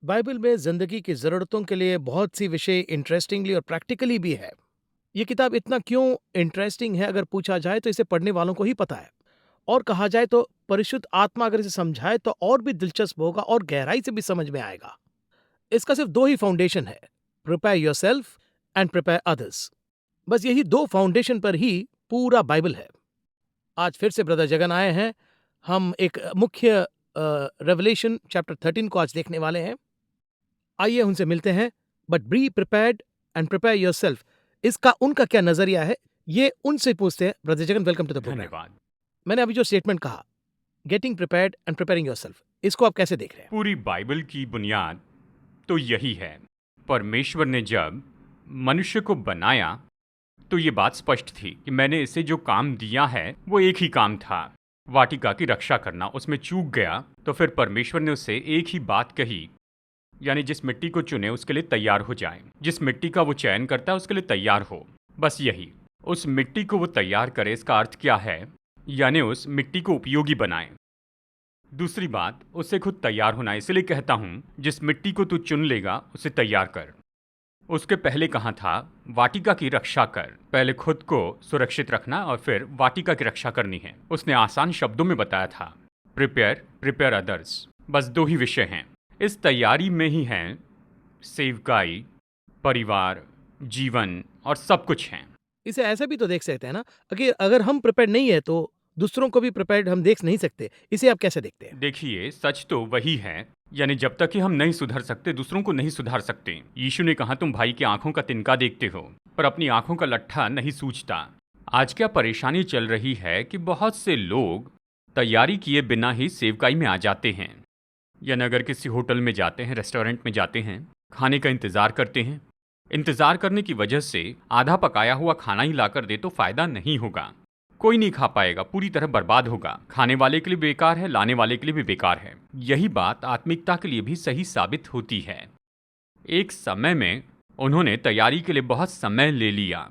Bible में जिंदगी की जरूरतों के लिए बहुत सी विषय इंटरेस्टिंगली और प्रैक्टिकली भी है। ये किताब इतना क्यों इंटरेस्टिंग है, अगर पूछा जाए तो इसे पढ़ने वालों को ही पता है। और कहा जाए तो परिशुद्ध आत्मा अगर इसे समझाए तो और भी दिलचस्प होगा और गहराई से भी समझ में आएगा। इसका सिर्फ दो ही फाउंडेशन है, prepare yourself and prepare others. बस यही दो फाउंडेशन पर ही पूरा बाइबल है। आज फिर से ब्रदर जगन आए हैं। हम एक मुख्य रेवलेशन चैप्टर 13 को आज देखने वाले हैं। आइए उनसे मिलते हैं। But be prepared and prepare yourself, इसका उनका क्या नजरिया है, ये उनसे पूछते हैं। Brother Jagan, welcome to the programme. धन्यवाद। मैंने अभी जो स्टेटमेंट कहा, getting prepared and preparing yourself, इसको आप कैसे देख रहे हैं? पूरी बाइबल की बुनियाद तो यही है। परमेश्वर ने जब मनुष्य को बनाया तो ये बात स्पष्ट थी कि मैंने इसे जो काम दिया है वो एक ही काम था, वाटिका की रक्षा करना। उसमें चूक गया तो फिर परमेश्वर ने उससे एक ही बात कही, यानी जिस मिट्टी को चुने उसके लिए तैयार हो जाए, जिस मिट्टी का वो चयन करता है उसके लिए तैयार हो। बस यही, उस मिट्टी को वो तैयार करे। इसका अर्थ क्या है? यानी उस मिट्टी को उपयोगी बनाए। दूसरी बात, उसे खुद तैयार होना। इसलिए कहता हूं, जिस मिट्टी को तू चुन लेगा उसे तैयार कर। उसके पहले कहा था, वाटिका की रक्षा कर। पहले खुद को सुरक्षित रखना और फिर वाटिका की रक्षा करनी है। उसने आसान शब्दों में बताया था, प्रिपेयर, प्रिपेयर अदर्स। बस दो ही विषय हैं। इस तैयारी में ही हैं सेवकाई, परिवार, जीवन और सब कुछ हैं। इसे ऐसा भी तो देख सकते हैं ना, कि अगर हम प्रिपेयर्ड नहीं है तो दूसरों को भी प्रिपेयर्ड हम देख नहीं सकते। इसे आप कैसे देखते हैं? देखिए, सच तो वही है, यानी जब तक कि हम नहीं सुधर सकते दूसरों को नहीं सुधार सकते। यीशु ने कहा, तुम भाई की आंखों का तिनका देखते हो पर अपनी आंखों का लट्ठा नहीं सूझता। आज क्या परेशानी चल रही है कि बहुत से लोग तैयारी किए बिना ही सेवकाई में आ जाते हैं। यानी अगर किसी होटल में जाते हैं, रेस्टोरेंट में जाते हैं, खाने का इंतजार करते हैं। इंतजार करने की वजह से आधा पकाया हुआ खाना ही लाकर दे तो फायदा नहीं होगा। कोई नहीं खा पाएगा, पूरी तरह बर्बाद होगा। खाने वाले के लिए बेकार है, लाने वाले के लिए भी बेकार है। यही बात आत्मिकता के लिए भी सही साबित होती है। एक समय में उन्होंने तैयारी के लिए बहुत समय ले लिया।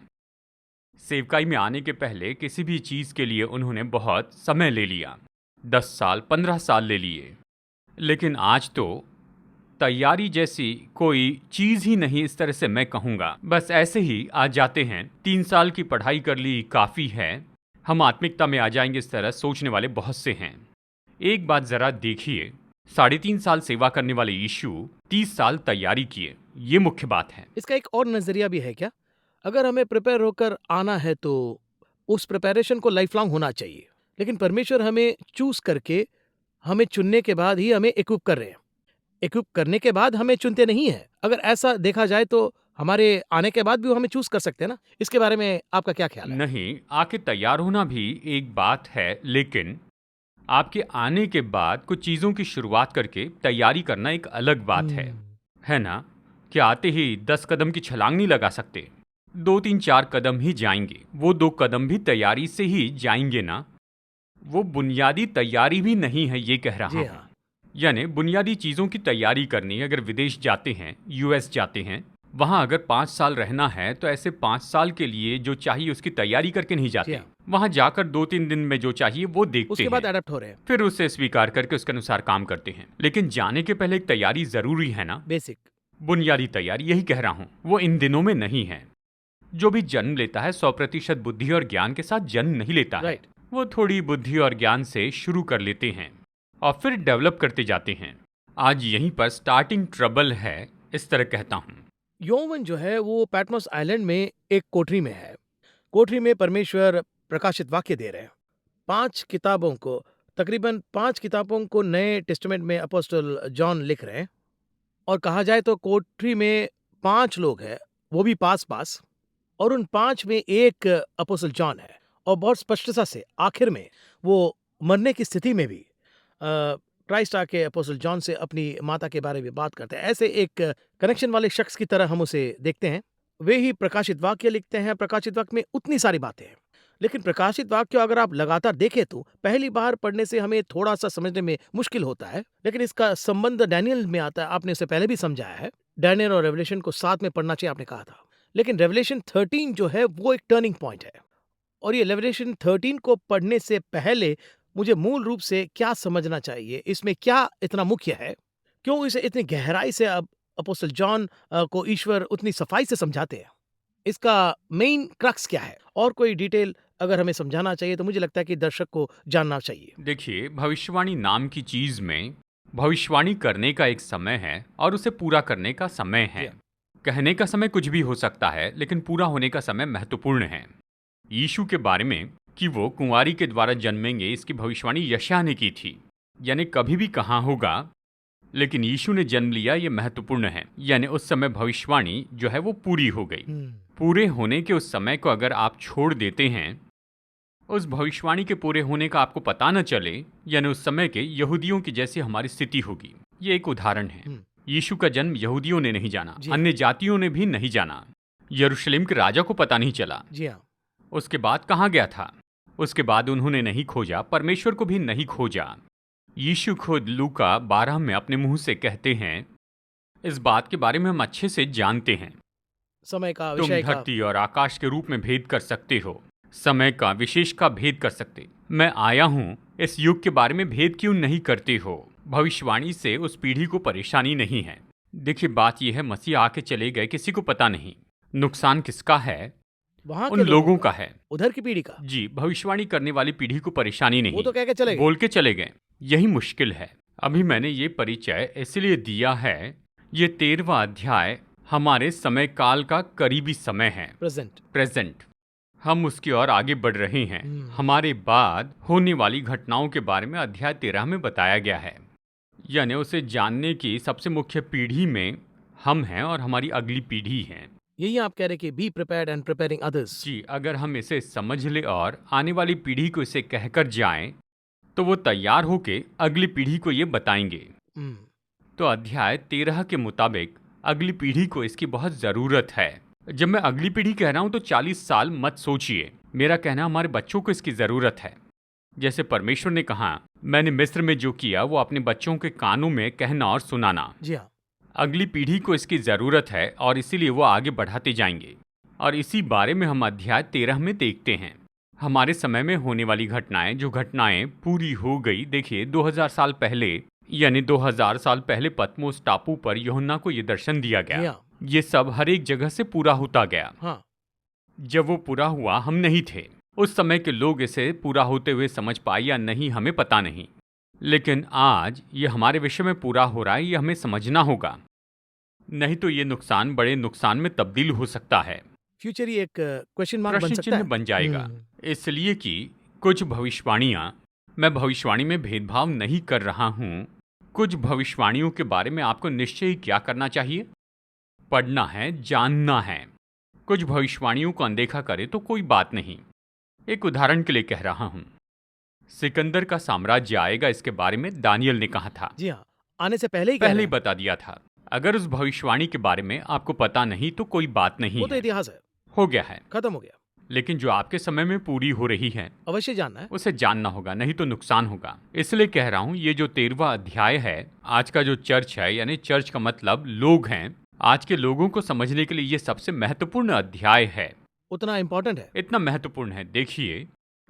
सेवकाई में आने के पहले किसी भी चीज के लिए उन्होंने बहुत समय ले लिया, 10 साल 15 साल ले लिए। लेकिन आज तो तैयारी जैसी कोई चीज ही नहीं, इस तरह से मैं कहूँगा। बस ऐसे ही आ जाते हैं, 3 साल की पढ़ाई कर ली, काफ़ी है, हम आत्मिकता में आ जाएंगे, इस तरह सोचने वाले बहुत से हैं। एक बात ज़रा देखिए, 3.5 साल सेवा करने वाले यीशु 30 साल तैयारी किए। ये मुख्य बात है। इसका एक और नजरिया भी है क्या? अगर हमें प्रिपेयर होकर आना है तो उस प्रिपरेशन को लाइफ लॉन्ग होना चाहिए। लेकिन परमेश्वर हमें चूज करके, हमें चुनने के बाद ही हमें इक्विप कर रहे हैं। इक्विप करने के बाद हमें चुनते नहीं है। अगर ऐसा देखा जाए तो हमारे आने के बाद भी वो हमें चूज कर सकते हैं ना। इसके बारे में आपका क्या ख्याल है? नहीं, आके तैयार होना भी एक बात है, लेकिन आपके आने के बाद कुछ चीज़ों की शुरुआत करके तैयारी करना एक अलग बात है ना? क्या आते ही 10 कदम की छलांग नहीं लगा सकते? 2 3 4 कदम ही जाएंगे। वो 2 कदम भी तैयारी से ही जाएंगे ना। वो बुनियादी तैयारी भी नहीं है, ये कह रहा जी हूँ। हाँ। यानी बुनियादी चीज़ों की तैयारी करनी है। अगर विदेश जाते हैं, यूएस जाते हैं, वहाँ अगर 5 साल रहना है तो ऐसे 5 साल के लिए जो चाहिए उसकी तैयारी करके नहीं जी जाते। हाँ। वहाँ जाकर 2 3 दिन में जो चाहिए वो देखते उसके बाद हैं, अडेप्ट हो रहे हैं। फिर उसे स्वीकार करके उसके अनुसार काम करते हैं। लेकिन जाने के पहले एक तैयारी जरूरी है ना। बेसिक। बुनियादी तैयारी, यही कह रहा हूँ, वो इन दिनों में नहीं है। जो भी जन्म लेता है 100% बुद्धि और ज्ञान के साथ जन्म नहीं लेता है। राइट। वो थोड़ी बुद्धि और ज्ञान से शुरू कर लेते हैं और फिर डेवलप करते जाते हैं। आज यहीं पर स्टार्टिंग ट्रबल है, इस तरह कहता हूँ। यौवन जो है वो पैटमोस आइलैंड में एक कोठरी में है। कोठरी में परमेश्वर प्रकाशित वाक्य दे रहे हैं। 5 किताबों को, तकरीबन 5 किताबों को नए टेस्टामेंट में अपोस्टल जॉन लिख रहे हैं। और कहा जाए तो कोठरी में 5 लोग हैं, वो भी पास-पास। और उन 5 में एक अपोस्टल जॉन है। और बहुत स्पष्टता से आखिर में वो मरने की स्थिति में भी क्राइस्ट आके अपोस्टल जॉन से अपनी माता के बारे में बात करते हैं। ऐसे एक कनेक्शन वाले शख्स की तरह हम उसे देखते हैं। वे ही प्रकाशित वाक्य लिखते हैं। प्रकाशित वाक्य में उतनी सारी बातें हैं। लेकिन प्रकाशित वाक्य अगर आप लगातार देखें तो पहली बार पढ़ने से हमें थोड़ा-सा समझने में मुश्किल होता है। लेकिन इसका संबंध डैनियल में आता है, आपने इसे पहले भी समझाया है। डैनियल और रेवलेशन को साथ में पढ़ना चाहिए, आपने कहा था। लेकिन रेवलेशन 13 जो है वो एक टर्निंग पॉइंट है। और ये रेवलेशन 13 को पढ़ने से पहले मुझे मूल रूप से क्या समझना चाहिए, इसमें क्या इतना मुख्य है, क्यों इसे इतनी गहराई से अब अपोस्टल जॉन को ईश्वर उतनी सफाई से समझाते हैं? इसका मेन क्रक्स क्या है? और कोई डिटेल अगर हमें समझाना चाहिए तो मुझे लगता है कि दर्शक को जानना चाहिए। देखिए, भविष्यवाणी नाम की चीज में भविष्यवाणी करने का एक समय है और उसे पूरा करने का समय जी है। हाँ। कहने का समय कुछ भी हो सकता है, लेकिन पूरा होने का समय महत्वपूर्ण है। यीशु के बारे में कि वो कुंवारी के द्वारा जन्मेंगे, इसकी भविष्यवाणी यशायाह ने की थी। यानी कभी भी कहाँ होगा, लेकिन यीशु ने जन्म लिया, ये महत्वपूर्ण है। यानी उस समय भविष्यवाणी जो है वो पूरी हो गई। पूरे होने के उस समय को अगर आप छोड़ देते हैं, उस भविष्यवाणी के पूरे होने का आपको पता न चले, यानी उस समय के यहूदियों की जैसी हमारी स्थिति होगी। ये एक उदाहरण है। यीशु का जन्म यहूदियों ने नहीं जाना, जी हाँ। अन्य जातियों ने भी नहीं जाना, यरूशलेम के राजा को पता नहीं चला। जी हाँ। उसके बाद कहाँ गया था? उसके बाद उन्होंने नहीं खोजा, परमेश्वर को भी नहीं खोजा। यीशु खुद लूका 12 में अपने मुंह से कहते हैं, इस बात के बारे में हम अच्छे से जानते हैं, समय का, तुम विषय का। धरती और आकाश के रूप में भेद कर सकते हो, समय का, विशेष का भेद कर सकते। मैं आया हूँ, इस युग के बारे में भेद क्यों नहीं करते हो? भविष्यवाणी से उस पीढ़ी को परेशानी नहीं है। देखिए, बात यह है, मसीह आके चले गए, किसी को पता नहीं। नुकसान किसका है? वहां उन के लोगों का है। उधर की पीढ़ी का। जी, भविष्यवाणी करने वाली पीढ़ी को परेशानी नहीं। वो तो कह के चले गए। बोल के चले गए। यही मुश्किल है। अभी मैंने ये परिचय इसलिए दिया है, ये 13वां अध्याय हमारे समय काल का करीबी समय है। प्रेजेंट। हम उसकी ओर आगे बढ़ रहे हैं। हमारे बाद होने वाली घटनाओं के बारे में अध्याय 13 में बताया गया है। यानी उसे जानने की सबसे मुख्य पीढ़ी में हम हैं और हमारी अगली पीढ़ी है। यही आप कह रहे कि be prepared and preparing others. जी, अगर हम इसे समझ ले और आने वाली पीढ़ी को इसे कहकर जाएं, तो वो तैयार होके अगली पीढ़ी को ये बताएंगे। तो अध्याय 13 के मुताबिक अगली पीढ़ी को इसकी बहुत जरूरत है। जब मैं अगली पीढ़ी कह रहा हूं तो 40 साल मत सोचिए। मेरा कहना, हमारे बच्चों को इसकी जरूरत है। जैसे परमेश्वर ने कहा, मैंने मिस्र में जो किया वो अपने बच्चों के कानों में कहना और सुनाना। जी हाँ। अगली पीढ़ी को इसकी जरूरत है और इसीलिए वो आगे बढ़ाते जाएंगे। और इसी बारे में हम अध्याय 13 में देखते हैं। हमारे समय में होने वाली घटनाएं, जो घटनाएं पूरी हो गई। देखिए, 2000 साल पहले, यानी 2000 साल पहले पतमोस टापू पर यूहन्ना को ये दर्शन दिया गया। ये सब हर एक जगह से पूरा होता गया। हाँ। जब वो पूरा हुआ, हम नहीं थे। उस समय के लोग इसे पूरा होते हुए समझ पाए या नहीं, हमें पता नहीं। लेकिन आज ये हमारे विषय में पूरा हो रहा है, ये हमें समझना होगा। नहीं तो ये नुकसान बड़े नुकसान में तब्दील हो सकता है। फ्यूचर ही एक क्वेश्चन मार्क बन प्रश्न सकता है। चिन्ह बन जाएगा। इसलिए कि कुछ भविष्यवाणियां, मैं भविष्यवाणी में भेदभाव नहीं कर रहा हूं, कुछ भविष्यवाणियों के बारे में आपको निश्चय ही क्या करना चाहिए? पढ़ना है, जानना है। कुछ भविष्यवाणियों को अनदेखा करे तो कोई बात नहीं। एक उदाहरण के लिए कह रहा हूं, सिकंदर का साम्राज्य आएगा, इसके बारे में दानियल ने कहा था। जी हाँ, आने से पहले ही बता दिया था। अगर उस भविष्यवाणी के बारे में आपको पता नहीं तो कोई बात नहीं, वो तो इतिहास है, हो गया है, खत्म हो गया। लेकिन जो आपके समय में पूरी हो रही है, अवश्य जानना है, उसे जानना होगा, नहीं तो नुकसान होगा। इसलिए कह रहा हूं, ये जो 13वां अध्याय है, आज का जो चर्च है, यानी चर्च का मतलब लोग हैं, आज के लोगों को समझने के लिए ये सबसे महत्वपूर्ण अध्याय है। उतना इंपॉर्टेंट है, इतना महत्वपूर्ण है। देखिए,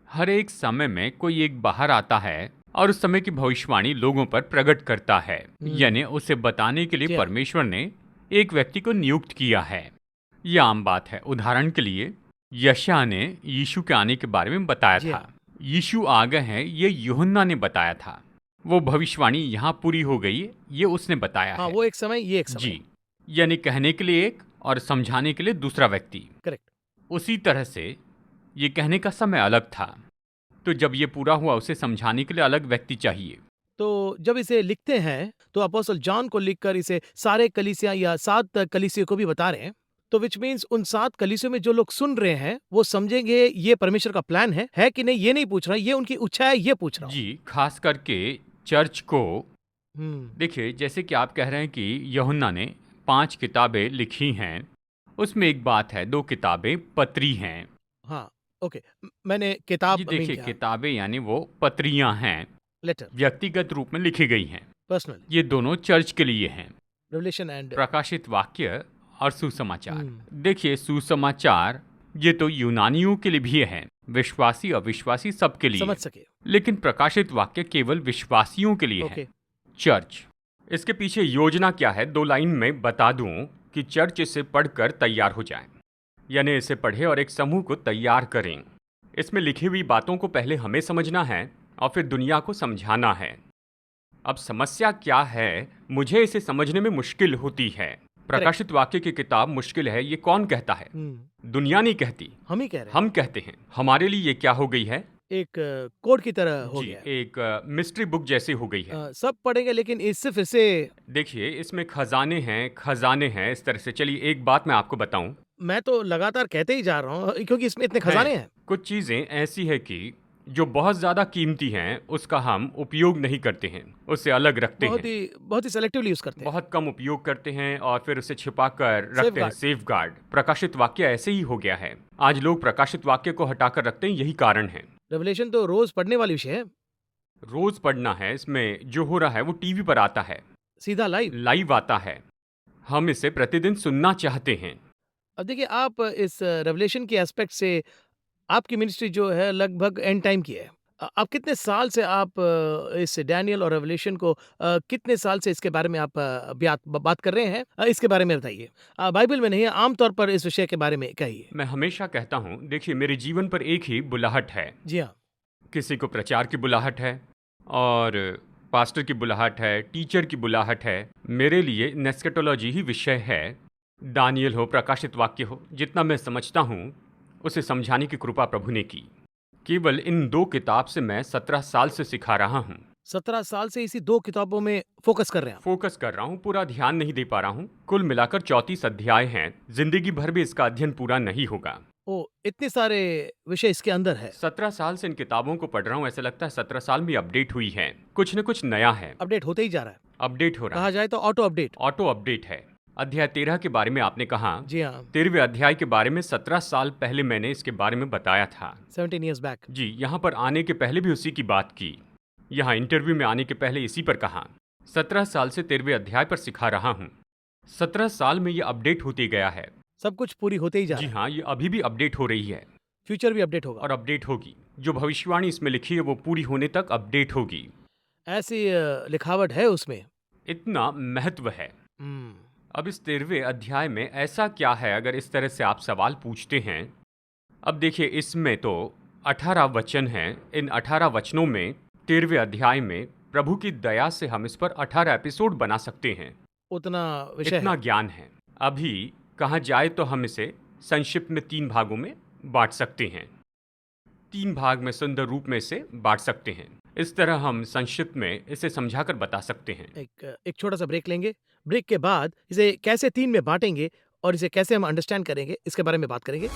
हर एक समय में कोई एक बाहर आता है और उस समय की भविष्यवाणी लोगों पर प्रकट करता है। यानी उसे बताने के लिए परमेश्वर ने एक व्यक्ति को नियुक्त किया है। यह आम बात है। उदाहरण के लिए, यशायाह ने यीशु के आने के बारे में बताया था। यीशु आ गए हैं, ये यूहन्ना ने बताया था। वो भविष्यवाणी यहाँ पूरी हो गई, ये उसने बताया है। वो एक समय, ये एक समय। जी, यानी कहने के लिए एक और समझाने के लिए दूसरा व्यक्ति। करेक्ट। उसी तरह से ये कहने का समय अलग था, तो जब ये पूरा हुआ, उसे समझाने के लिए अलग व्यक्ति चाहिए। तो जब इसे लिखते हैं तो अपोस्टल जॉन को लिखकर इसे सारे कलीसिया या 7 कलीसिया को भी बता रहे हैं। तो विच मीन्स उन 7 कलीसियों में जो लोग सुन रहे हैं वो समझेंगे ये परमेश्वर का प्लान है कि नहीं, ये नहीं पूछ रहा, ये उनकी इच्छा है, ये पूछ रहा हूं। जी, खास करके चर्च को। देखिए, जैसे कि आप कह रहे हैं कि यूहन्ना ने 5 किताबें लिखी हैं, उसमें एक बात है, 2 किताबें पत्री हैं। हाँ, ओके, मैंने किताब, देखिए, किताबें यानी वो पत्रियां हैं, लेटर, व्यक्तिगत रूप में लिखी गई हैं, पर्सनल। ये दोनों चर्च के लिए हैं, रेवलेशन एंड प्रकाशित वाक्य और सुसमाचार। देखिए, सुसमाचार ये तो यूनानियों के लिए भी है, विश्वासी अविश्वासी सबके लिए समझ सके, लेकिन प्रकाशित वाक्य केवल विश्वासियों के लिए है, चर्च। इसके पीछे योजना क्या है, 2 लाइन में बता दूं कि चर्च इसे पढ़कर तैयार हो जाए, यानी इसे पढ़े और एक समूह को तैयार करें। इसमें लिखी हुई बातों को पहले हमें समझना है और फिर दुनिया को समझाना है। अब समस्या क्या है, मुझे इसे समझने में मुश्किल होती है। प्रकाशित वाक्य की किताब मुश्किल है, ये कौन कहता है? दुनिया नहीं कहती, हम ही कह रहे हैं। हम कहते हैं। हमारे लिए ये क्या हो गई है? एक कोड की तरह हो जी, गया है। एक मिस्ट्री बुक जैसी हो गई है। सब पढ़ेंगे लेकिन सिर्फ इसे देखिए, इसमें खजाने हैं, खजाने हैं इस तरह से। चलिए एक बात मैं आपको बताऊं, मैं तो लगातार कहते ही जा रहा हूँ क्योंकि इसमें इतने खजाने हैं। कुछ चीजें ऐसी है कि जो बहुत ज्यादा कीमती हैं उसका हम उपयोग नहीं करते हैं, उसे अलग रखते हैं, बहुत ही सेलेक्टिवली यूज करते हैं। बहुत कम उपयोग करते हैं और फिर उसे छिपा कर रखते हैं, Safeguard। Safe guard. प्रकाशित वाक्य ऐसे ही हो गया है। आज लोग प्रकाशित वाक्य को हटाकर रखते हैं, यही कारण है। रेवलेशन तो रोज पढ़ने वाली विषय है, रोज पढ़ना है, इसमें जो हो रहा है वो टीवी पर आता है, सीधा लाइव। लाइव आता है। हम इसे प्रतिदिन सुनना चाहते हैं। अब देखिए, आप इस रेवलेशन के एस्पेक्ट से आपकी मिनिस्ट्री जो है लगभग एंड टाइम की है। आप कितने साल से आप इस डैनियल और रेवलेशन को कितने साल से इसके बारे में आप बात कर रहे हैं? इसके बारे में बताइए। बाइबल में नहीं है, आमतौर पर इस विषय के बारे में कहिए। मैं हमेशा कहता हूँ, देखिए मेरे जीवन पर एक ही बुलाहट है। जी हाँ। किसी को प्रचार की बुलाहट है और पास्टर की बुलाहट है, टीचर की बुलाहट है। मेरे लिए नेस्केटोलॉजी ही विषय है। दानियल हो, प्रकाशित वाक्य हो, जितना मैं समझता हूँ उसे समझाने की कृपा प्रभु ने की। केवल इन 2 किताब से मैं 17 साल से सिखा रहा हूँ। 17 साल से इसी 2 किताबों में फोकस कर रहे हैं आप। फोकस कर रहा हूँ, पूरा ध्यान नहीं दे पा रहा हूँ। कुल मिलाकर 34 अध्याय हैं। जिंदगी भर भी इसका अध्ययन पूरा नहीं होगा। ओ, इतने सारे विषय इसके अंदर है। 17 साल से इन किताबों को पढ़ रहा हूँ। ऐसा लगता है 17 साल में अपडेट हुई है, कुछ न कुछ नया है। अपडेट होते ही जा रहा है। अपडेट हो रहा कहा है, जाए तो ऑटो अपडेट। ऑटो अपडेट है। अध्याय 13 के बारे में आपने कहा। जी हाँ। 13वें अध्याय के बारे में 17 साल पहले मैंने इसके बारे में बताया था। 17 years बैक। जी, यहाँ पर आने के पहले भी उसी की बात की। यहाँ इंटरव्यू में आने के पहले इसी पर कहा। 17 साल से 13वें अध्याय पर सिखा रहा हूँ। 17 साल में ये अपडेट होते गया है। सब कुछ पूरी होते ही जा जी रहा है। हाँ, ये अभी भी अपडेट हो रही है फ्यूचर भी अपडेट होगा। और अपडेट होगी। जो भविष्यवाणी इसमें लिखी है वो पूरी होने तक अपडेट होगी। ऐसी लिखावट है उसमें। इतना महत्व है। हम्म। अब इस 13वें अध्याय में ऐसा क्या है, अगर इस तरह से आप सवाल पूछते हैं। अब देखिए, इसमें तो 18 वचन हैं। इन 18 वचनों में 13वें अध्याय में प्रभु की दया से हम इस पर 18 एपिसोड बना सकते हैं। उतना विषय इतना है। ज्ञान है। अभी कहा जाए तो हम इसे संक्षिप्त में 3 भागों में बांट सकते हैं। 3 भाग में सुंदर रूप में इसे बांट सकते हैं। इस तरह हम संक्षिप्त में इसे समझाकर बता सकते हैं। एक छोटा सा ब्रेक लेंगे। ब्रेक के बाद इसे कैसे 3 में बांटेंगे और इसे कैसे हम अंडरस्टैंड करेंगे, इसके बारे में बात करेंगे।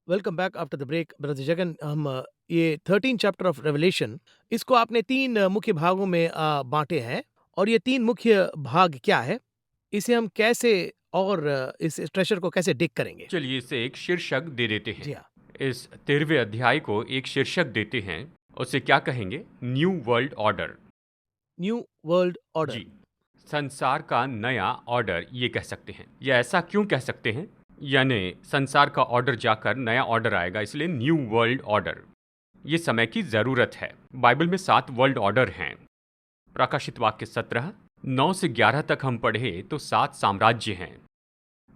Welcome back after the break. Brother Jagan, हम ये 13 चैप्टर ऑफ रेवलेशन, इसको आपने 3 मुख्य भागों में बांटे हैं। और ये 3 मुख्य भाग क्या है, इसे हम कैसे और इस ट्रेजर को कैसे डिग करेंगे? चलिए इसे एक शीर्षक दे देते जी हैं। हाँ। इस 13वें अध्याय को एक शीर्षक देते हैं। उसे क्या कहेंगे? New world order. New world order. जी, संसार का नया ऑर्डर ये कह सकते हैं। या ऐसा क्यों कह सकते हैं? यानी संसार का ऑर्डर जाकर नया ऑर्डर आएगा, इसलिए न्यू वर्ल्ड ऑर्डर। ये समय की जरूरत है। बाइबल में 7 वर्ल्ड ऑर्डर हैं। प्रकाशित वाक्य 17 9 से 11 तक हम पढ़े तो 7 साम्राज्य हैं।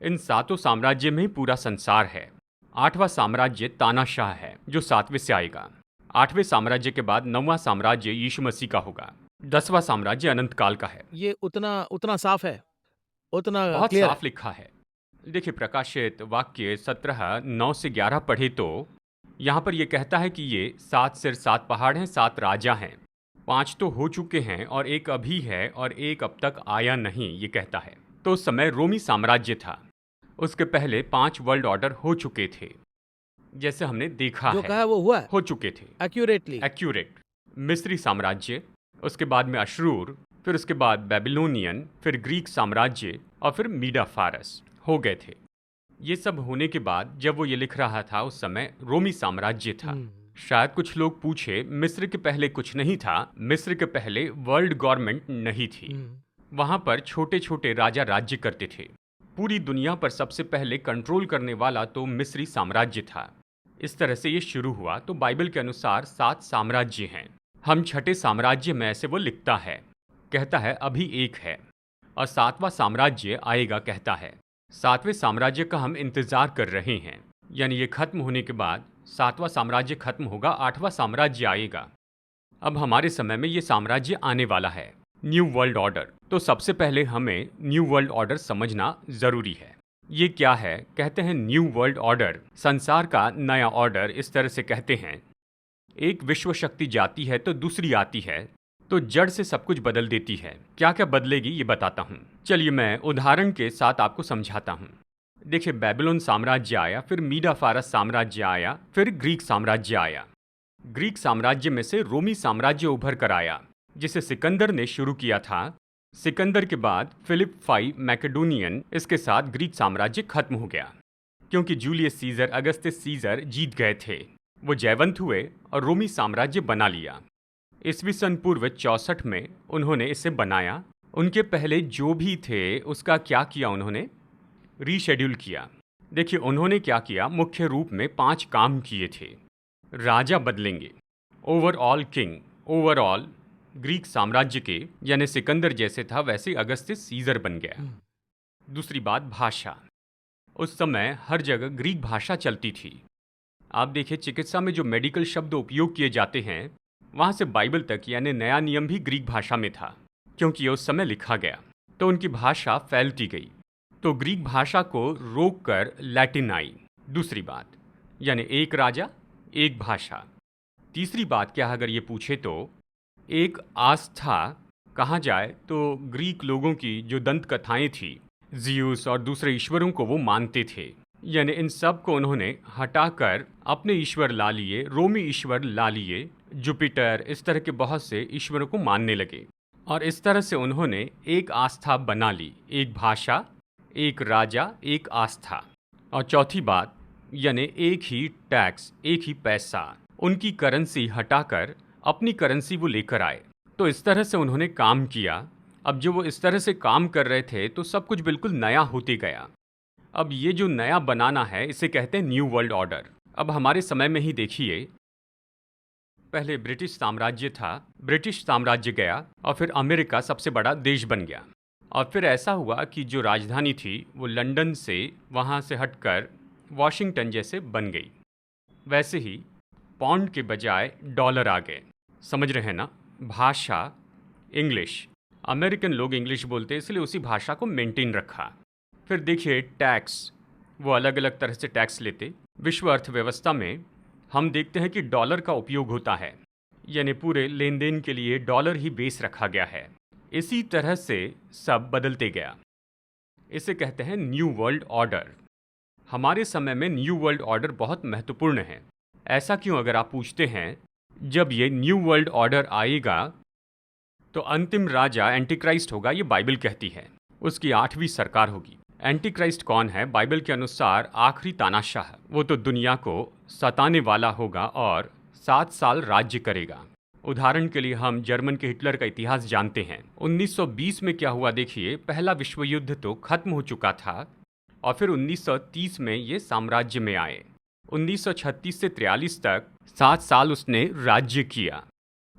इन 7 साम्राज्य में ही पूरा संसार है। 8वां साम्राज्य तानाशाह है जो 7वें से आएगा। 8वें साम्राज्य के बाद 9वां साम्राज्य यीशु मसीह का होगा। 10वां साम्राज्य अनंत काल का है। ये उतना साफ है, उतना बहुत क्लियर साफ लिखा है। देखिए, प्रकाशित वाक्य 17 9 से 11 पढ़े तो यहाँ पर यह कहता है कि ये 7 सिर 7 पहाड़ हैं, 7 राजा हैं। 5 तो हो चुके हैं और एक अभी है और एक अब तक आया नहीं, ये कहता है। तो उस समय रोमी साम्राज्य था। उसके पहले 5 वर्ल्ड ऑर्डर हो चुके थे, जैसे हमने देखा जो है। कहा वो हुआ है हो चुके थे एक्यूरेटली। एक्यूरेट। मिस्री साम्राज्य, उसके बाद में अशरूर, फिर उसके बाद बेबीलोनियन, फिर ग्रीक साम्राज्य और फिर मीडा फारस हो गए थे। ये सब होने के बाद जब वो ये लिख रहा था उस समय रोमी साम्राज्य था। शायद कुछ लोग पूछे, मिस्र के पहले कुछ नहीं था? मिस्र के पहले वर्ल्ड गवर्नमेंट नहीं थी। वहां पर छोटे छोटे राजा राज्य करते थे। पूरी दुनिया पर सबसे पहले कंट्रोल करने वाला तो मिस्री साम्राज्य था। इस तरह से ये शुरू हुआ। तो बाइबल के अनुसार 7 साम्राज्य हैं। हम छठे साम्राज्य में से वो लिखता है, कहता है अभी एक है और 7वां साम्राज्य आएगा, कहता है। 7वें साम्राज्य का हम इंतजार कर रहे हैं, यानी ये खत्म होने के बाद 7वां साम्राज्य खत्म होगा, 8वां साम्राज्य आएगा। अब हमारे समय में ये साम्राज्य आने वाला है, न्यू वर्ल्ड ऑर्डर। तो सबसे पहले हमें न्यू वर्ल्ड ऑर्डर समझना जरूरी है। ये क्या है? कहते हैं न्यू वर्ल्ड ऑर्डर, संसार का नया ऑर्डर। इस तरह से कहते हैं, एक विश्व शक्ति जाती है तो दूसरी आती है, तो जड़ से सब कुछ बदल देती है। क्या क्या बदलेगी ये बताता हूँ। चलिए मैं उदाहरण के साथ आपको समझाता हूँ। देखिए, बेबीलोन साम्राज्य आया, फिर मीडा फारस साम्राज्य आया, फिर ग्रीक साम्राज्य आया। ग्रीक साम्राज्य में से रोमी साम्राज्य उभर कर आया, जिसे सिकंदर ने शुरू किया था। सिकंदर के बाद फिलिप V मैकेडोनियन, इसके साथ ग्रीक साम्राज्य खत्म हो गया, क्योंकि जूलियस सीजर, अगस्टस सीजर जीत गए थे। वो जयवंत हुए और रोमी साम्राज्य बना लिया। ईस्वी सन पूर्व 64 में उन्होंने इसे बनाया। उनके पहले जो भी थे उसका क्या किया, उन्होंने रीशेड्यूल किया। देखिए, उन्होंने क्या किया, मुख्य रूप में 5 काम किए थे। राजा बदलेंगे, ओवरऑल किंग, ओवरऑल ग्रीक साम्राज्य के, यानी सिकंदर जैसे था वैसे अगस्टस सीजर बन गया। दूसरी बात, भाषा। उस समय हर जगह ग्रीक भाषा चलती थी। आप देखिए, चिकित्सा में जो मेडिकल शब्द उपयोग किए जाते हैं, वहाँ से बाइबल तक यानी नया नियम भी ग्रीक भाषा में था, क्योंकि ये उस समय लिखा गया। तो उनकी भाषा फैलती गई, तो ग्रीक भाषा को रोक कर लैटिन आई। दूसरी बात, यानी एक राजा एक भाषा। तीसरी बात क्या है, अगर ये पूछे तो एक आस्था। कहा जाए तो ग्रीक लोगों की जो दंत कथाएं थी, जियूस और दूसरे ईश्वरों को वो मानते थे, यानी इन सब को उन्होंने हटाकर अपने ईश्वर ला लिए, रोमी ईश्वर ला लिए, जुपिटर, इस तरह के बहुत से ईश्वरों को मानने लगे। और इस तरह से उन्होंने एक आस्था बना ली, एक भाषा, एक राजा, एक आस्था। और चौथी बात, यानी एक ही टैक्स, एक ही पैसा, उनकी करेंसी हटाकर अपनी करेंसी वो लेकर आए। तो इस तरह से उन्होंने काम किया। अब जो वो इस तरह से काम कर रहे थे तो सब कुछ बिल्कुल नया होते गया। अब ये जो नया बनाना है, इसे कहते हैं न्यू वर्ल्ड ऑर्डर। अब हमारे समय में ही देखिए, पहले ब्रिटिश साम्राज्य था, ब्रिटिश साम्राज्य गया और फिर अमेरिका सबसे बड़ा देश बन गया। और फिर ऐसा हुआ कि जो राजधानी थी वो लंदन से, वहाँ से हटकर वॉशिंगटन जैसे बन गई। वैसे ही पाउंड के बजाय डॉलर आ गए। समझ रहे हैं ना? भाषा इंग्लिश, अमेरिकन लोग इंग्लिश बोलते इसलिए उसी भाषा को मेंटेन रखा। फिर देखिए टैक्स, वो अलग अलग तरह से टैक्स लेते। विश्व अर्थव्यवस्था में हम देखते हैं कि डॉलर का उपयोग होता है, यानी पूरे लेन देन के लिए डॉलर ही बेस रखा गया है। इसी तरह से सब बदलते गया। इसे कहते हैं न्यू वर्ल्ड ऑर्डर। हमारे समय में न्यू वर्ल्ड ऑर्डर बहुत महत्वपूर्ण है। ऐसा क्यों, अगर आप पूछते हैं, जब ये न्यू वर्ल्ड ऑर्डर आएगा तो अंतिम राजा एंटीक्राइस्ट होगा, ये बाइबल कहती है। उसकी 8वीं सरकार होगी। एंटीक्राइस्ट कौन है? बाइबल के अनुसार आखिरी तानाशाह। वो तो दुनिया को सताने वाला होगा और 7 साल राज्य करेगा। उदाहरण के लिए हम जर्मन के हिटलर का इतिहास जानते हैं। 1920 में क्या हुआ देखिए, पहला विश्व युद्ध तो खत्म हो चुका था और फिर 1930 में ये साम्राज्य में आए। 1936 से 43 तक 7 साल उसने राज्य किया।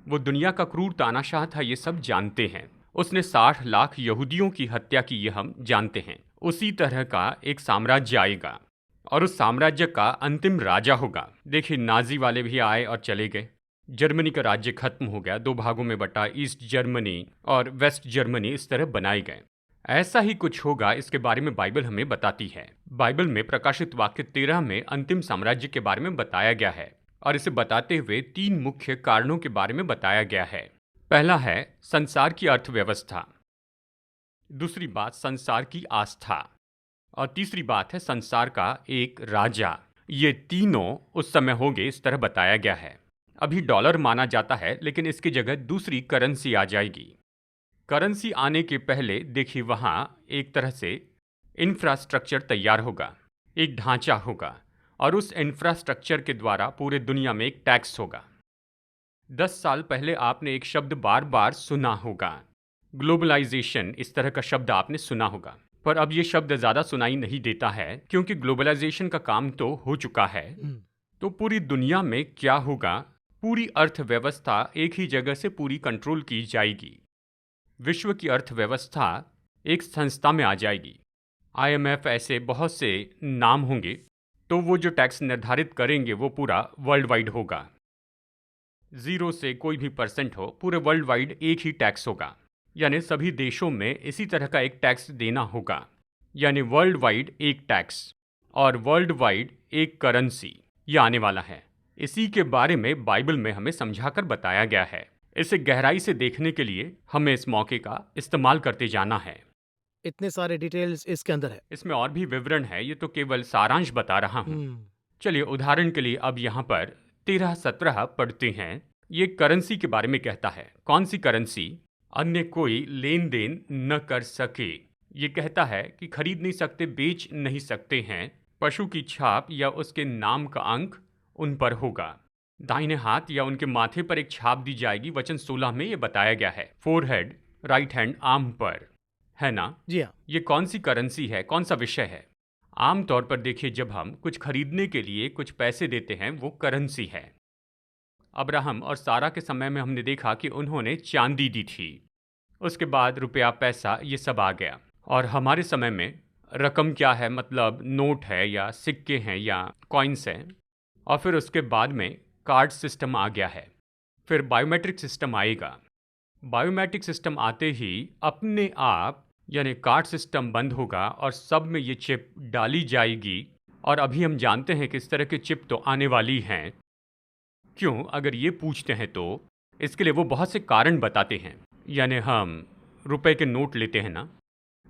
वो दुनिया का क्रूर तानाशाह था, ये सब जानते हैं। उसने 60 लाख यहूदियों की हत्या की, ये हम जानते हैं। उसी तरह का एक साम्राज्य आएगा और उस साम्राज्य का अंतिम राजा होगा। देखिए, नाजी वाले भी आए और चले गए। जर्मनी का राज्य खत्म हो गया, 2 भागों में बटा, ईस्ट जर्मनी और वेस्ट जर्मनी इस तरह बनाए गए। ऐसा ही कुछ होगा, इसके बारे में बाइबल हमें बताती है। बाइबल में प्रकाशित वाक्य 13 में अंतिम साम्राज्य के बारे में बताया गया है और इसे बताते हुए 3 मुख्य कारणों के बारे में बताया गया है। पहला है संसार की अर्थव्यवस्था, दूसरी बात संसार की आस्था और तीसरी बात है संसार का एक राजा। ये तीनों उस समय होंगे, इस तरह बताया गया है। अभी डॉलर माना जाता है, लेकिन इसकी जगह दूसरी करेंसी आ जाएगी। करेंसी आने के पहले देखिए वहाँ एक तरह से इंफ्रास्ट्रक्चर तैयार होगा, एक ढांचा होगा और उस इंफ्रास्ट्रक्चर के द्वारा पूरे दुनिया में एक टैक्स होगा। 10 साल पहले आपने एक शब्द बार बार सुना होगा, ग्लोबलाइजेशन। इस तरह का शब्द आपने सुना होगा, पर अब ये शब्द ज़्यादा सुनाई नहीं देता है, क्योंकि ग्लोबलाइजेशन का काम तो हो चुका है। तो पूरी दुनिया में क्या होगा? पूरी अर्थव्यवस्था एक ही जगह से पूरी कंट्रोल की जाएगी। विश्व की अर्थव्यवस्था एक संस्था में आ जाएगी। आईएमएफ, ऐसे बहुत से नाम होंगे। तो वो जो टैक्स निर्धारित करेंगे वो पूरा वर्ल्ड वाइड होगा। 0 से कोई भी परसेंट हो, पूरे वर्ल्ड वाइड एक ही टैक्स होगा। यानी सभी देशों में इसी तरह का एक टैक्स देना होगा। यानी वर्ल्ड वाइड एक टैक्स और वर्ल्ड वाइड एक करेंसी, ये आने वाला है। इसी के बारे में बाइबल में हमें समझाकर बताया गया है। इसे गहराई से देखने के लिए हमें इस मौके का इस्तेमाल करते जाना है। इतने सारे डिटेल्स इसके अंदर है। इसमें और भी विवरण है, ये तो केवल सारांश बता रहा हूँ। हम्म। चलिए उदाहरण के लिए अब यहाँ पर 13-17 पढ़ते हैं। ये करेंसी के बारे में कहता है। कौन सी करेंसी? अन्य कोई लेन देन न कर सके। ये कहता है कि खरीद नहीं सकते, बेच नहीं सकते हैं। पशु की छाप या उसके नाम का अंक उन पर होगा। दाहिने हाथ या उनके माथे पर एक छाप दी जाएगी। वचन 16 में ये बताया गया है। फोरहेड, राइट हैंड, आर्म पर, है ना? जी हाँ। ये कौन सी करेंसी है? कौन सा विषय है? आमतौर पर देखिए, जब हम कुछ खरीदने के लिए कुछ पैसे देते हैं वो करेंसी है। अब्राहम और सारा के समय में हमने देखा कि उन्होंने चांदी दी थी। उसके बाद रुपया, पैसा, ये सब आ गया। और हमारे समय में रकम क्या है? मतलब नोट है या सिक्के हैं या कॉइन्स हैं। और फिर उसके बाद में कार्ड सिस्टम आ गया है। फिर बायोमेट्रिक सिस्टम आएगा। बायोमेट्रिक सिस्टम आते ही अपने आप यानी कार्ड सिस्टम बंद होगा और सब में ये चिप डाली जाएगी। और अभी हम जानते हैं कि इस तरह के चिप तो आने वाली हैं। क्यों? अगर ये पूछते हैं तो इसके लिए वो बहुत से कारण बताते हैं। यानी हम रुपए के नोट लेते हैं ना,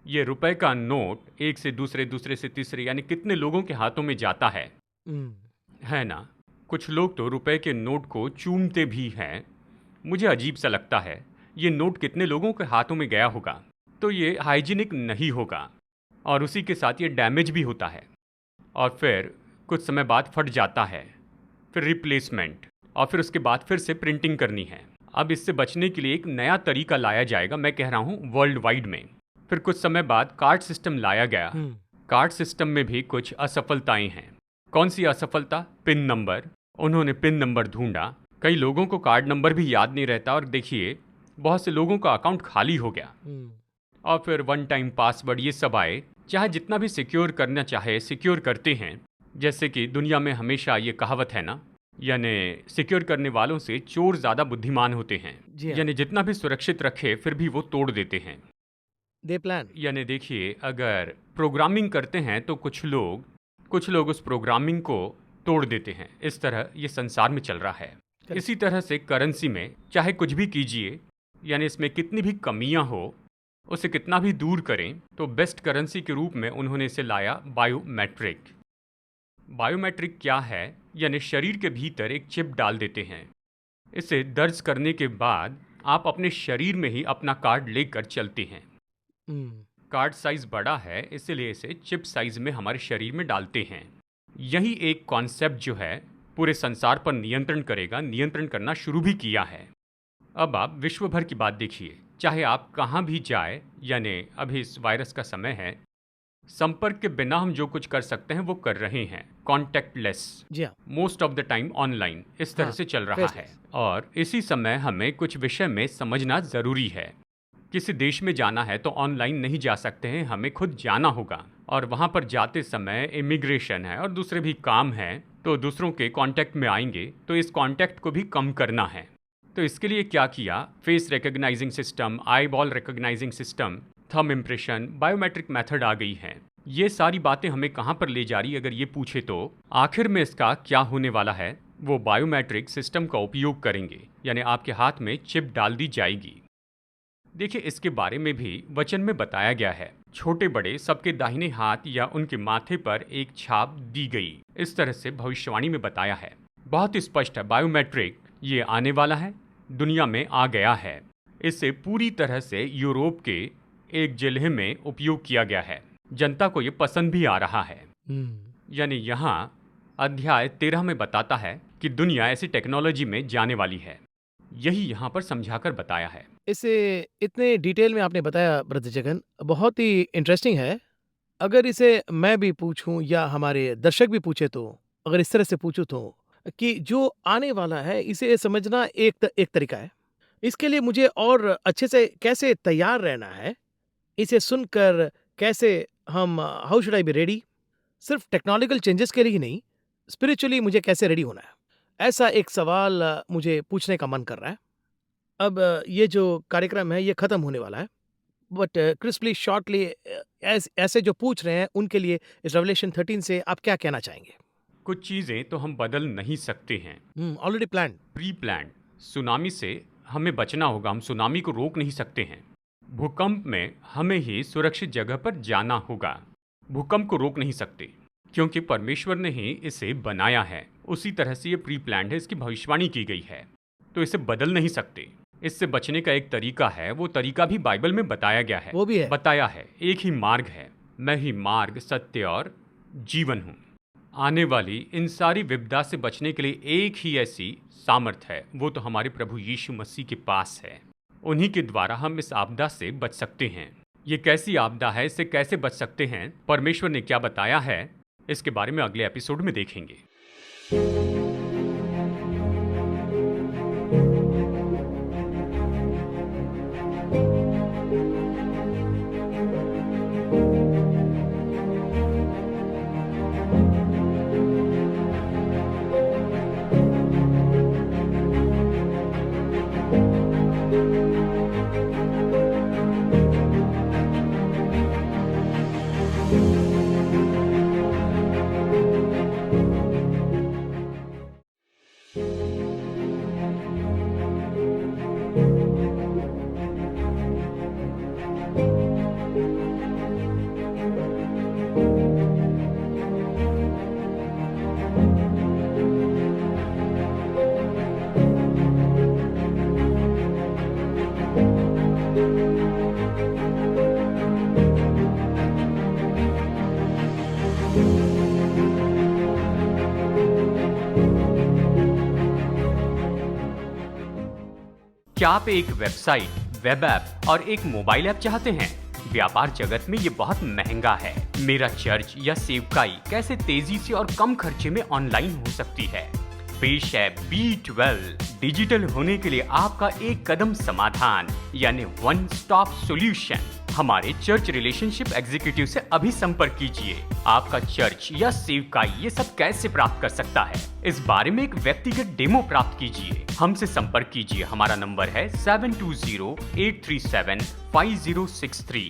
ये रुपए का नोट एक से दूसरे, दूसरे से तीसरे, यानी कितने लोगों के हाथों में जाता है ना? कुछ लोग तो रुपए के नोट को चूमते भी हैं। मुझे अजीब सा लगता है, ये नोट कितने लोगों के हाथों में गया होगा। तो ये हाइजीनिक नहीं होगा और उसी के साथ ये डैमेज भी होता है और फिर कुछ समय बाद फट जाता है। फिर रिप्लेसमेंट और फिर उसके बाद फिर से प्रिंटिंग करनी है। अब इससे बचने के लिए एक नया तरीका लाया जाएगा, मैं कह रहा हूँ वर्ल्ड वाइड में। फिर कुछ समय बाद कार्ड सिस्टम लाया गया। कार्ड सिस्टम में भी कुछ असफलताएं हैं। कौन सी असफलता? Pin number. उन्होंने पिन नंबर ढूंढा। कई लोगों को कार्ड नंबर भी याद नहीं रहता और देखिए बहुत से लोगों का अकाउंट खाली हो गया। और फिर वन टाइम पासवर्ड, ये सब आए। चाहे जितना भी सिक्योर करना चाहे सिक्योर करते हैं। जैसे कि दुनिया में हमेशा ये कहावत है ना, यानी सिक्योर करने वालों से चोर ज़्यादा बुद्धिमान होते हैं। यानी जितना भी सुरक्षित रखे फिर भी वो तोड़ देते हैं। दे प्लान। यानी देखिए, अगर प्रोग्रामिंग करते हैं तो कुछ लोग उस प्रोग्रामिंग को तोड़ देते हैं। इस तरह ये संसार में चल रहा है। इसी तरह से करेंसी में चाहे कुछ भी कीजिए, यानी इसमें कितनी भी कमियां हो, उसे कितना भी दूर करें, तो बेस्ट करेंसी के रूप में उन्होंने इसे लाया बायोमेट्रिक। बायोमेट्रिक क्या है? यानी शरीर के भीतर एक चिप डाल देते हैं। इसे दर्ज करने के बाद आप अपने शरीर में ही अपना कार्ड लेकर चलते हैं। कार्ड साइज बड़ा है, इसलिए इसे चिप साइज में हमारे शरीर में डालते हैं। यही एक कॉन्सेप्ट जो है पूरे संसार पर नियंत्रण करेगा, नियंत्रण करना शुरू भी किया है। अब आप विश्व भर की बात देखिए, चाहे आप कहाँ भी जाए, यानी अभी इस वायरस का समय है, संपर्क के बिना हम जो कुछ कर सकते हैं वो कर रहे हैं। Contactless, most of the time online, इस तरह से चल रहा है। और इसी समय हमें कुछ विषय में समझना ज़रूरी है। किसी देश में जाना है तो ऑनलाइन नहीं जा सकते हैं, हमें खुद जाना होगा। और वहाँ पर जाते समय इमिग्रेशन है और दूसरे भी काम हैं, तो दूसरों के कांटेक्ट में आएंगे, तो इस कांटेक्ट को भी कम करना है। तो इसके लिए क्या किया? Face recognising system, eye ball recognising system, thumb impression, biometric method आ गई हैं। ये सारी बातें हमें कहाँ पर ले जा रही, अगर ये पूछे तो आखिर में इसका क्या होने वाला है? वो बायोमेट्रिक सिस्टम का उपयोग करेंगे, यानी आपके हाथ में चिप डाल दी जाएगी। देखिए, इसके बारे में भी वचन में बताया गया है। छोटे बड़े सबके दाहिने हाथ या उनके माथे पर एक छाप दी गई, इस तरह से भविष्यवाणी में बताया है। बहुत स्पष्ट है, बायोमेट्रिक ये आने वाला है, दुनिया में आ गया है। इसे पूरी तरह से यूरोप के एक जिले में उपयोग किया गया है। जनता को ये पसंद भी आ रहा है। यानी यहाँ अध्याय 13 में बताता है कि दुनिया ऐसी टेक्नोलॉजी में जाने वाली है। यही यहाँ पर समझाकर बताया है। इसे इतने डिटेल में आपने बताया ब्रदर जगन, बहुत ही इंटरेस्टिंग है। अगर इसे मैं भी पूछूं या हमारे दर्शक भी पूछे, तो अगर इस तरह से पूछूं तो कि जो आने वाला है इसे समझना एक तरीका है। इसके लिए मुझे और अच्छे से कैसे तैयार रहना है, इसे सुनकर कैसे हम how should I be ready? सिर्फ टेक्नोलॉजिकल चेंजेस के लिए ही नहीं, स्पिरिचुअली मुझे कैसे रेडी होना है? ऐसा एक सवाल मुझे पूछने का मन कर रहा है। अब ये जो कार्यक्रम है ये खत्म होने वाला है, बट क्रिस्पली शॉर्टली ऐसे जो पूछ रहे हैं उनके लिए इस रेवलेशन 13 से आप क्या कहना चाहेंगे? कुछ चीज़ें तो हम बदल नहीं सकते हैं। Already planned. Pre planned tsunami से हमें बचना होगा, हम सुनामी को रोक नहीं सकते हैं। भूकंप में हमें ही सुरक्षित जगह पर जाना होगा। भूकंप को रोक नहीं सकते क्योंकि परमेश्वर ने ही इसे बनाया है। उसी तरह से ये प्री प्लान्ड है, इसकी भविष्यवाणी की गई है, तो इसे बदल नहीं सकते। इससे बचने का एक तरीका है, वो तरीका भी बाइबल में बताया गया है। वो भी है। बताया है, एक ही मार्ग है, मैं ही मार्ग, सत्य और जीवन हूँ। आने वाली इन सारी विपदा से बचने के लिए एक ही ऐसी सामर्थ है, वो तो हमारे प्रभु यीशु मसीह के पास है। उन्हीं के द्वारा हम इस आपदा से बच सकते हैं। ये कैसी आपदा है, इससे कैसे बच सकते हैं, परमेश्वर ने क्या बताया है, इसके बारे में अगले एपिसोड में देखेंगे। क्या आप एक वेबसाइट, वेब ऐप और एक मोबाइल ऐप चाहते हैं? व्यापार जगत में ये बहुत महंगा है। मेरा चर्च या सेवकाई कैसे तेजी से और कम खर्चे में ऑनलाइन हो सकती है? पेश है B12 डिजिटल होने के लिए आपका एक कदम समाधान, यानी वन स्टॉप सॉल्यूशन। हमारे चर्च रिलेशनशिप एग्जीक्यूटिव से अभी संपर्क कीजिए। आपका चर्च या सेवकाई ये सब कैसे प्राप्त कर सकता है, इस बारे में एक व्यक्तिगत डेमो प्राप्त कीजिए। हमसे संपर्क कीजिए। हमारा नंबर है 7208375063।